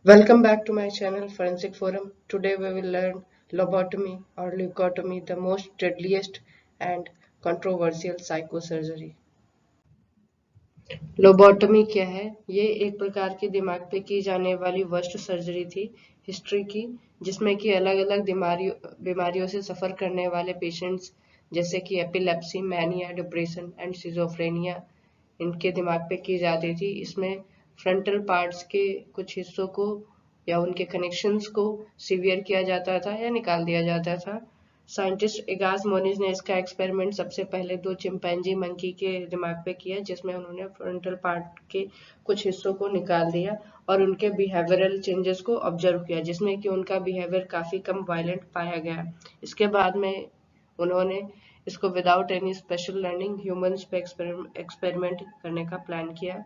Welcome back to my channel Forensic Forum. Today we will learn lobotomy or leucotomy, the most deadliest and controversial psychosurgery. Lobotomy क्या है? ये एक प्रकार की दिमाग पे की जाने वाली वर्स्ट सर्जरी थी हिस्ट्री की, जिसमें कि अलग-अलग बीमारियों से सफ़र करने वाले पेशेंट्स जैसे कि epilepsy, mania, depression and schizophrenia इनके दिमाग पे की जाती थी। इसमें फ्रंटल पार्ट्स के कुछ हिस्सों को या उनके कनेक्शंस को सीवियर किया जाता था या निकाल दिया जाता था। साइंटिस्ट इगाज मोनिज ने इसका एक्सपेरिमेंट सबसे पहले दो चिंपैंजी मंकी के दिमाग पे किया, जिसमें उन्होंने फ्रंटल पार्ट के कुछ हिस्सों को निकाल दिया और उनके बिहेवियरल चेंजेस को ऑब्जर्व किया, जिसमें कि उनका बिहेवियर काफ़ी कम वायलेंट पाया गया। इसके बाद में उन्होंने इसको without any special learning humans पे एक्सपेरिमेंट करने का प्लान किया।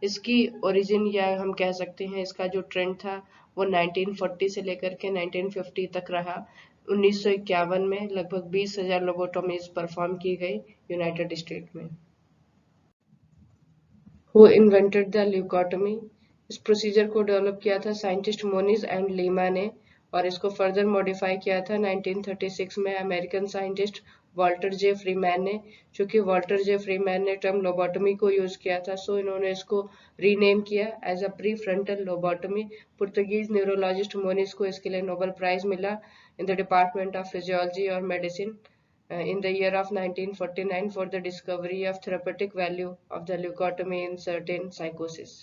इसकी ओरिजिन या हम कह सकते हैं इसका जो ट्रेंड था वो 1940 से लेकर के 1950 तक रहा। 1951 में लगभग 20,000 लोबोटोमीज परफॉर्म की गई यूनाइटेड स्टेट में। Who invented the leucotomy? इस प्रोसीजर को डेवलप किया था साइंटिस्ट मोनिज एंड लीमा ने, और इसको फर्दर मॉडिफाई किया था 1936 में American scientist Walter J Freeman ने। चूंकि वाल्टर जे फ्रीमैन ने टर्म लोबोटमी को यूज किया था, सो इन्होंने इसको रीनेम किया as a prefrontal lobotomy. Portuguese neurologist Moniz को इसके लिए नोबेल प्राइज मिला in the department of physiology और medicine in the year of 1949 for the discovery of therapeutic value of the leucotomy in certain psychosis.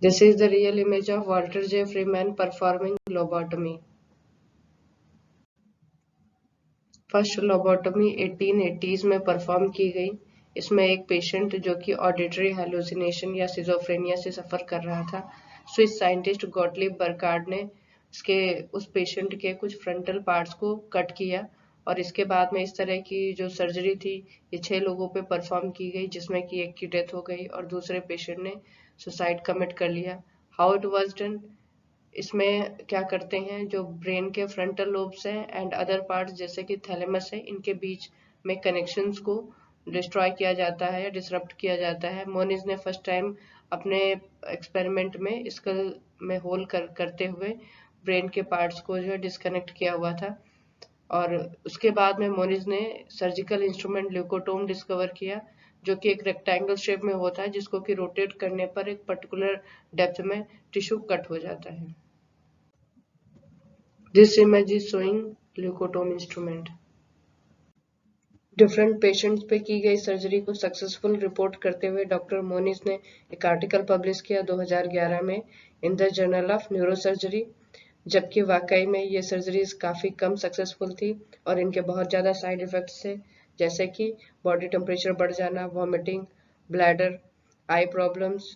This is the real image of Walter J. Freeman performing lobotomy. First lobotomy 1880s में perform की गई। इसमें एक patient जो कि auditory hallucination या schizophrenia से सफ़र कर रहा था, स्विस साइंटिस्ट गॉटलिब बर्कार्ड ने उस पेशेंट के कुछ फ्रंटल पार्ट्स को कट किया, और इसके बाद में इस तरह की जो सर्जरी थी ये 6 लोगों पे परफॉर्म की गई, जिसमें कि एक की डेथ हो गई और दूसरे पेशेंट ने सुसाइड कमिट कर लिया। How it was done? इसमें क्या करते हैं, जो ब्रेन के फ्रंटल लोब्स हैं एंड अदर पार्ट्स जैसे कि थैलेमस है, इनके बीच में कनेक्शंस को डिस्ट्रॉय किया जाता है या डिसरप्ट किया जाता है। मोनिज ने फर्स्ट टाइम अपने एक्सपेरिमेंट में स्कल में होल करते हुए ब्रेन के पार्ट्स को जो है डिस्कनेक्ट किया हुआ था, और उसके बाद में मोनिज ने सर्जिकल इंस्ट्रूमेंट ल्यूकोटोम डिस्कवर किया, जो कि एक रेक्टेंगल शेप में होता है, जिसको कि रोटेट करने पर एक पर्टिकुलर डेप्थ में टिश्यू कट हो जाता है। This image is showing leucotome instrument. Different patients पे की गई सर्जरी को सक्सेसफुल रिपोर्ट करते हुए डॉक्टर मोनिस ने एक आर्टिकल पब्लिश किया 2011 में in the journal of neurosurgery, जबकि वाकई में ये सर्जरीज काफ़ी कम सक्सेसफुल थी और इनके बहुत ज़्यादा साइड इफ़ेक्ट्स थे, जैसे कि बॉडी टेम्परेचर बढ़ जाना, वॉमिटिंग, ब्लैडर, आई प्रॉब्लम्स,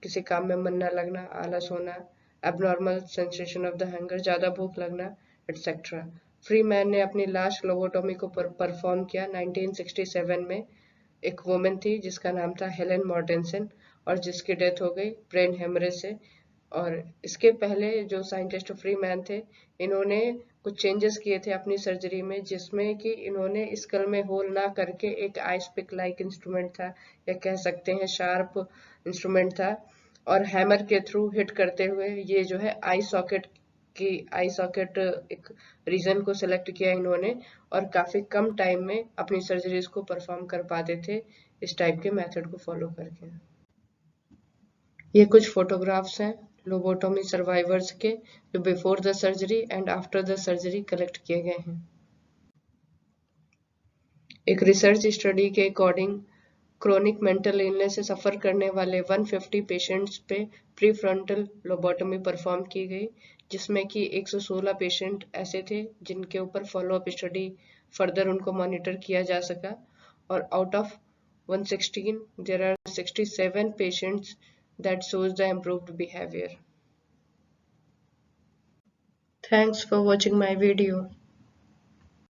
किसी काम में मन न लगना, आलस होना, abnormal sensation of the hunger, ज़्यादा भूख लगना, एटसेट्रा। फ्रीमैन ने अपनी लास्ट लोबोटोमी को परफॉर्म किया 1967 में। एक वुमेन थी जिसका नाम था हेलेन मॉर्टेंसन, और जिसकी डेथ हो गई ब्रेन हेमरेज से। और इसके पहले जो साइंटिस्ट फ्रीमैन थे, इन्होंने कुछ चेंजेस किए थे अपनी सर्जरी में, जिसमें कि इन्होंने स्कल में होल ना करके एक आइस पिक लाइक इंस्ट्रूमेंट था, या कह सकते हैं शार्प इंस्ट्रूमेंट था, और हैमर के थ्रू हिट करते हुए ये जो है आई सॉकेट एक रीजन को सिलेक्ट किया इन्होंने, और काफी कम टाइम में अपनी सर्जरीज को परफॉर्म कर पाते थे इस टाइप के मेथड को फॉलो करके। ये कुछ फोटोग्राफ्स हैं लोबोटोमी सर्वाइवर्स के, जो before the surgery and after the surgery collect किए गए हैं। एक रिसर्च स्टडी के अकॉर्डिंग क्रोनिक मेंटल इलनेस से सफ़र करने वाले 150 पेशेंट्स पे प्री फ्रंटल लोबोटोमी परफॉर्म की गई, जिसमें कि 116 पेशेंट ऐसे थे जिनके ऊपर फॉलोअप स्टडी फर्दर उनको मॉनिटर किया जा सका, और out of 116 there are 67 patients that shows the improved behavior. Thanks for watching my video.